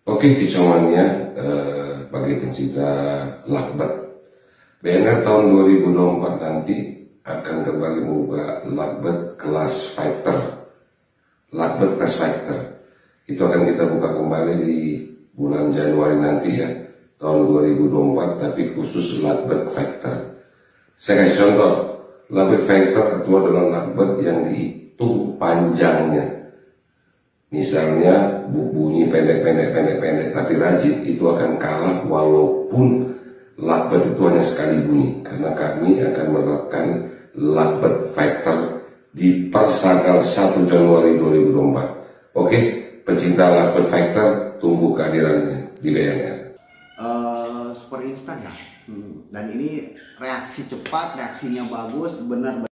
Oke, kicauannya bagi pencinta lakbet, BNR tahun 2024 nanti akan kembali membuka lakbet kelas fighter. Lakbet kelas fighter itu akan kita buka kembali di bulan Januari nanti ya, tahun 2024, tapi khusus lakbet fighter. Saya kasih contoh, lakbet fighter itu adalah lakbet yang dihitung panjangnya. Misalnya bunyi pendek, tapi rajin, itu akan kalah walaupun lakbet itu hanya sekali bunyi, karena kami akan menerapkan lakbet fighter di tanggal 1 Januari 2024. Oke, pecinta lakbet fighter, tunggu kehadirannya di BNR. Super instan ya, dan ini reaksi cepat, reaksinya bagus, benar.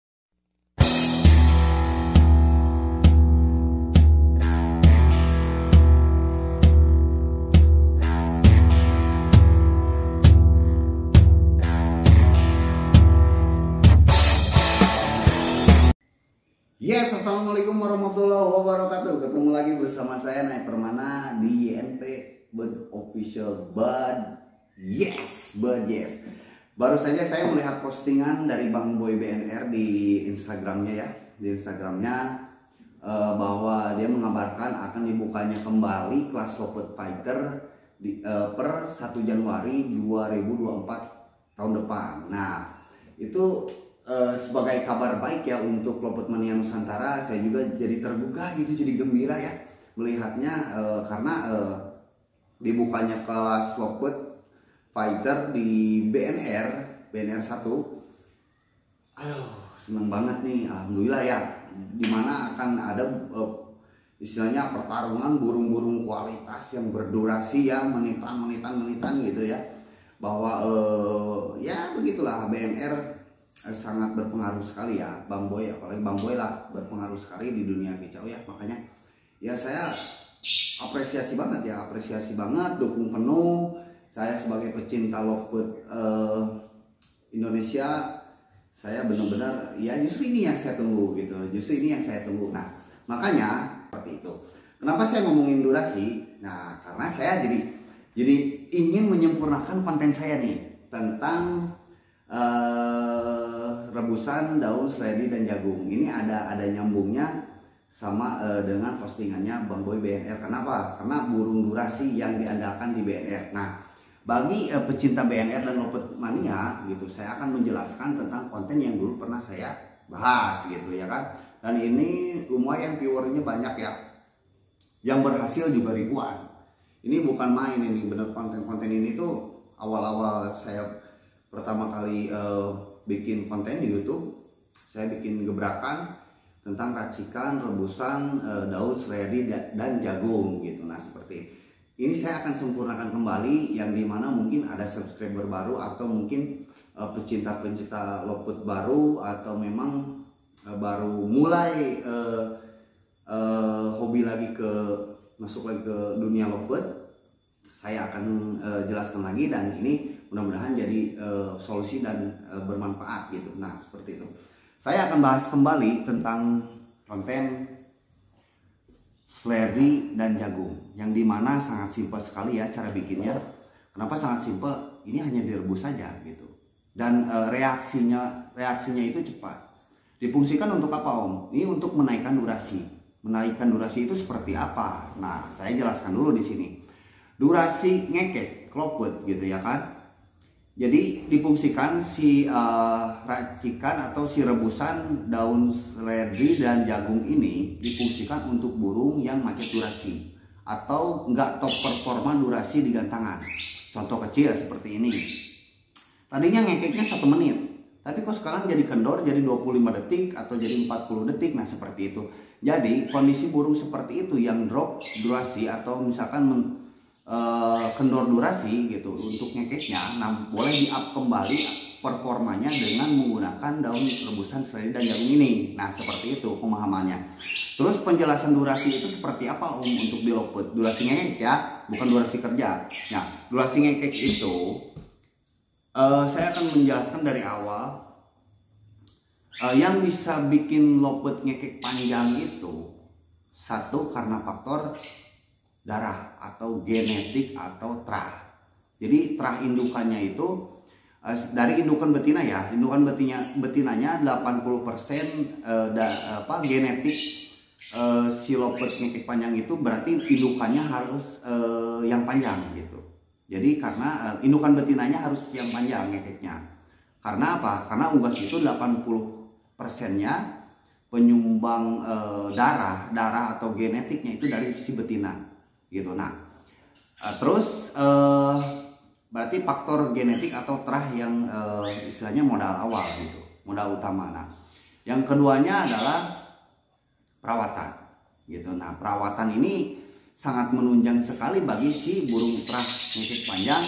Yes, assalamualaikum warahmatullahi wabarakatuh. Ketemu lagi bersama saya Naik Permana di YNP Bud Official Bud. Yes. Baru saja saya melihat postingan dari Bang Boy BNR di Instagramnya ya, bahwa dia mengabarkan akan dibukanya kembali kelas Lopet Fighter per 1 Januari 2024 tahun depan. Nah, itu sebagai kabar baik ya untuk Lopet Mania Nusantara. Saya juga jadi terbuka gitu, jadi gembira ya melihatnya, karena dibukanya kelas Lopet Fighter di BNR 1. Seneng banget nih, alhamdulillah ya, dimana akan ada istilahnya pertarungan burung-burung kualitas yang berdurasi ya, menitan gitu ya, bahwa ya begitulah, BNR sangat berpengaruh sekali ya, Bang Boy, apalagi Bang Boy lah, berpengaruh sekali di dunia kicau ya. Makanya ya saya apresiasi banget, dukung penuh. Saya sebagai pecinta Lopet Indonesia, saya benar-benar ya, justru ini yang saya tunggu gitu, Nah, makanya seperti itu. Kenapa saya ngomongin durasi? Nah, karena saya jadi ingin menyempurnakan konten saya nih tentang rebusan daun seledri dan jagung. Ini ada nyambungnya sama dengan postingannya Bang Boy BNR. Kenapa? Karena burung durasi yang diandalkan di BNR. Nah, bagi pecinta BNR dan Lopet Mania gitu, saya akan menjelaskan tentang konten yang dulu pernah saya bahas gitu ya kan. Dan ini lumayan viewernya banyak ya, yang berhasil juga ribuan. Ini bukan main, ini bener. Konten ini tuh awal-awal saya pertama kali bikin konten di YouTube, saya bikin gebrakan tentang racikan rebusan daun seledri dan jagung gitu. Nah, seperti ini saya akan sempurnakan kembali, yang dimana mungkin ada subscriber baru, atau mungkin pecinta Lopet baru, atau memang baru mulai hobi lagi, masuk lagi ke dunia Lopet. Saya akan jelaskan lagi, dan ini mudah-mudahan jadi solusi dan bermanfaat gitu. Nah, seperti itu. Saya akan bahas kembali tentang konten seledri dan jagung, yang dimana sangat simpel sekali ya cara bikinnya. Kenapa sangat simpel? Ini hanya direbus saja gitu, dan reaksinya itu cepat. Difungsikan untuk apa, Om? Ini untuk menaikkan durasi. Menaikkan durasi itu seperti apa? Nah, saya jelaskan dulu di sini. Durasi ngekek Lopet gitu ya kan. Jadi difungsikan si racikan atau si rebusan daun seledri dan jagung ini difungsikan untuk burung yang macet durasi atau enggak top performa durasi di gantangan. Contoh kecil seperti ini. Tadinya ngekeknya 1 menit, tapi kok sekarang jadi kendor, jadi 25 detik atau jadi 40 detik. Nah, seperti itu. Jadi kondisi burung seperti itu yang drop durasi atau misalkan kendor durasi gitu untuk ngekeknya, nah boleh di up kembali performanya dengan menggunakan daun rebusan seledri dan jagung ini. Nah, seperti itu pemahamannya. Terus penjelasan durasi itu seperti apa, Om, untuk di Lopet? Durasi ngekek ya, bukan durasi kerja. Nah, durasi ngekek itu saya akan menjelaskan dari awal. Yang bisa bikin Lopet ngekek panjang itu, satu, karena faktor darah atau genetik atau trah. Jadi trah indukannya itu dari indukan betina ya, indukan betinanya 80% genetik si lopet ngekek panjang itu berarti indukannya harus yang panjang gitu. Jadi karena indukan betinanya harus yang panjang ngekeknya. Karena apa? Karena unggas itu 80%-nya penyumbang darah atau genetiknya itu dari si betina gitu. Nah, terus berarti faktor genetik atau trah yang istilahnya modal awal gitu, modal utama. Nah, yang keduanya adalah perawatan gitu. Nah, perawatan ini sangat menunjang sekali bagi si burung trah ngekek panjang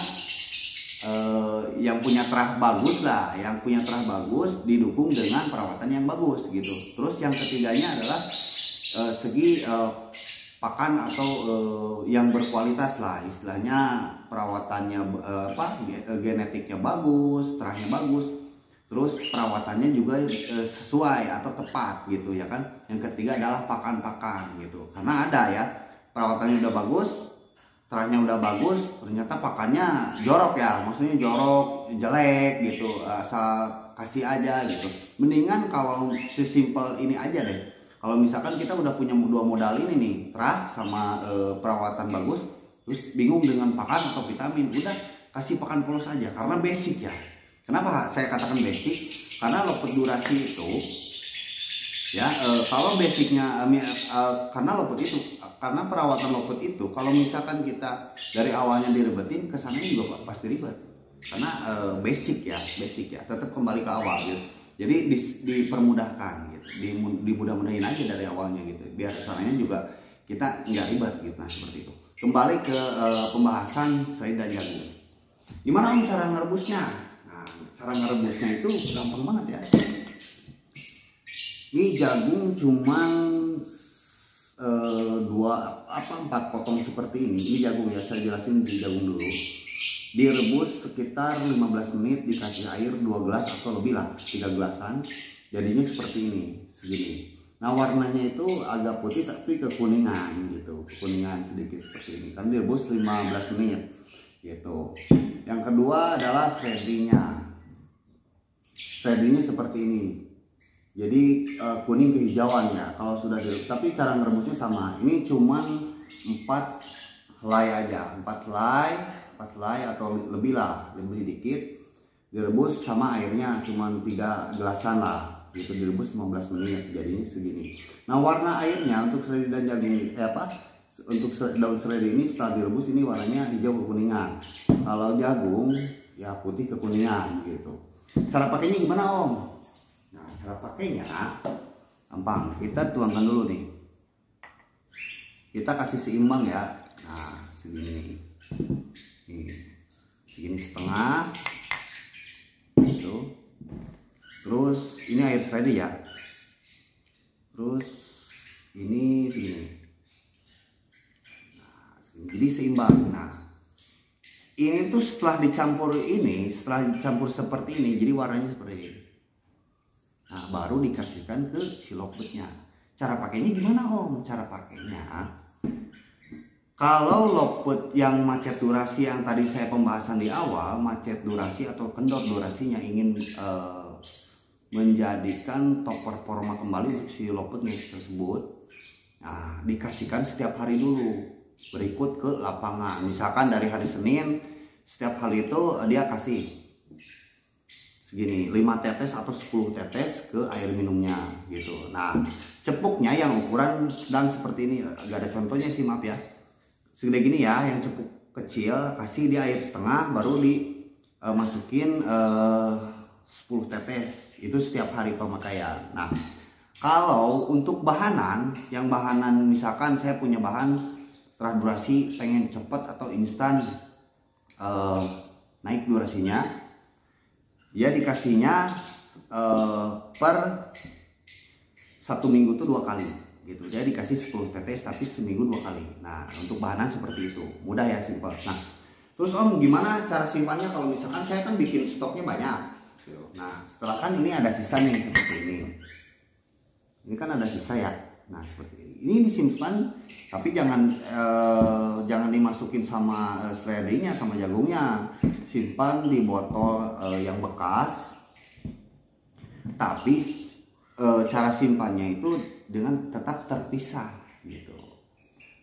yang punya trah bagus lah, yang punya trah bagus didukung dengan perawatan yang bagus gitu. Terus yang ketiganya adalah segi pakan atau yang berkualitas lah, istilahnya perawatannya genetiknya bagus, trahnya bagus, terus perawatannya juga sesuai atau tepat gitu ya kan. Yang ketiga adalah pakan gitu, karena ada ya perawatannya udah bagus, trahnya udah bagus, ternyata pakannya jorok ya, maksudnya jorok, jelek gitu, asal kasih aja gitu. Mendingan kalau sesimpel ini aja deh, kalau misalkan kita udah punya dua modal ini nih, trah sama perawatan bagus, terus bingung dengan pakan atau vitamin, udah kasih pakan polos aja, karena basic ya. Kenapa saya katakan basic? Karena lopet durasi itu ya kalau basicnya karena lopet itu, karena perawatan lopet itu kalau misalkan kita dari awalnya diribetin, kesannya juga pasti ribet, karena basic ya, tetap kembali ke awal gitu. Jadi dipermudahkan gitu, dimudah-mudahin aja dari awalnya gitu, biar kesannya juga kita nggak ribet gitu. Nah seperti itu. Kembali ke pembahasan serai dan jagung. Gimana cara ngerebusnya? Nah, cara ngerebusnya itu gampang banget ya. Ini jagung cuman 4 potong seperti ini. Ini jagung ya, saya jelasin di jagung dulu. Direbus sekitar 15 menit, dikasih air 2 gelas atau lebih lah, 3 gelasan. Jadinya seperti ini, segini. Nah warnanya itu agak putih tapi kekuningan gitu, kekuningan sedikit seperti ini. Kan direbus 15 menit gitu. Yang kedua adalah shreddingnya. Shreddingnya seperti ini. Jadi kuning kehijauan ya kalau sudah direbus. Tapi cara merebusnya sama. Ini cuman 4 helai aja, 4 helai atau lebih lah, lebih dikit. Direbus sama airnya cuman 3 gelasan lah. Gitu, direbus 15 menit jadinya segini. Nah warna airnya untuk serai dan jagung untuk daun serai ini setelah direbus ini warnanya hijau kekuningan. Kalau jagung ya putih kekuningan gitu. Cara pakainya gimana Om? Nah cara pakainya gampang, kita tuangkan dulu nih, kita kasih seimbang ya. Nah segini nih, segini setengah gitu. Terus ini air serai ya, terus ini segini. Nah, jadi seimbang. Nah ini tuh setelah dicampur seperti ini, jadi warnanya seperti ini. Nah baru dikasihkan ke si lopetnya. Cara pakainya gimana Om? Cara pakainya, kalau lopet yang macet durasi yang tadi saya pembahasan di awal, macet durasi atau kendor durasinya, ingin menjadikan top performa kembali untuk si lopet tersebut, nah dikasihkan setiap hari dulu, berikut ke lapangan. Misalkan dari hari Senin, setiap hari itu dia kasih segini 5 tetes atau 10 tetes ke air minumnya gitu. Nah cepuknya yang ukuran sedang seperti ini, gak ada contohnya sih maaf ya, segede gini ya, yang cepuk kecil kasih di air setengah, baru dimasukin 10 tetes, itu setiap hari pemakaian. Nah kalau untuk bahanan, yang bahanan misalkan saya punya bahan trah durasi, pengen cepet atau instan naik durasinya, ya dikasihnya per 1 minggu tuh 2 kali gitu. Dia dikasih 10 tetes tapi seminggu 2 kali. Nah untuk bahanan seperti itu, mudah ya, simpel. Nah terus Om gimana cara simpannya? Kalau misalkan saya kan bikin stoknya banyak. Nah setelah kan ini ada sisa nih seperti ini. Ini kan ada sisa ya. Nah seperti ini. Ini disimpan, tapi jangan dimasukin sama seledrinya sama jagungnya. Simpan di botol yang bekas. Tapi cara simpannya itu dengan tetap terpisah gitu.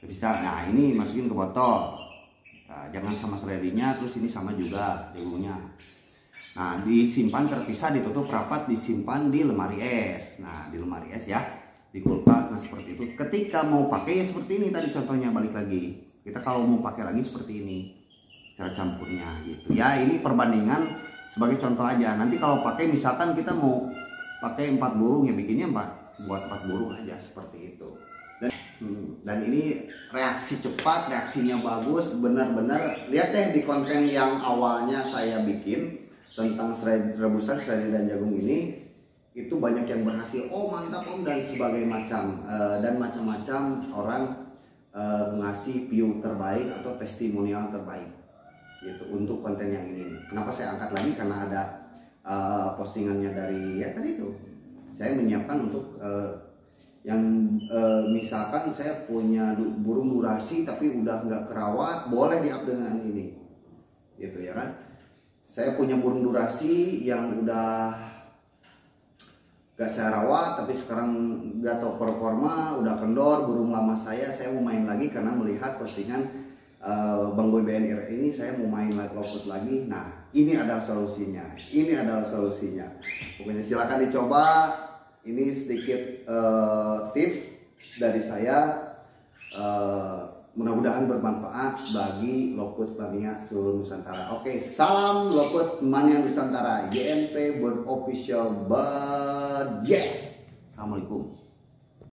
Terpisah. Nah ini masukin ke botol. Nah, jangan sama seledrinya, terus ini sama juga jagungnya. Nah disimpan terpisah, ditutup rapat, disimpan di lemari es. Nah di lemari es ya, di kulkas. Nah seperti itu. Ketika mau pakai ya seperti ini tadi contohnya, balik lagi. Kita kalau mau pakai lagi seperti ini cara campurnya gitu ya. Ini perbandingan sebagai contoh aja. Nanti kalau pakai misalkan kita mau pakai 4 burung ya bikinnya buat 4 burung aja seperti itu. Dan ini reaksi cepat, reaksinya bagus, benar-benar. Lihat deh di konten yang awalnya saya bikin tentang rebusan seledri dan jagung ini, itu banyak yang berhasil. Oh mantap om, dan sebagai macam dan macam-macam orang ngasih view terbaik atau testimonial terbaik gitu untuk konten yang ini. Kenapa saya angkat lagi? Karena ada postingannya dari ya tadi itu. Saya menyiapkan untuk yang misalkan saya punya burung durasi tapi udah nggak kerawat, boleh di-up dengan ini gitu ya kan. Saya punya burung durasi yang udah gak saya rawat tapi sekarang gak tau performa, udah kendor, burung lama saya mau main lagi karena melihat postingan Bang Boy BNR ini, saya mau main lowput lagi. Nah ini adalah solusinya, pokoknya silakan dicoba. Ini sedikit tips dari saya, mudah-mudahan bermanfaat bagi lowput mania seluruh Nusantara. Oke, salam lowput mania Nusantara, YNP Bird Official Bird. Yes, assalamualaikum.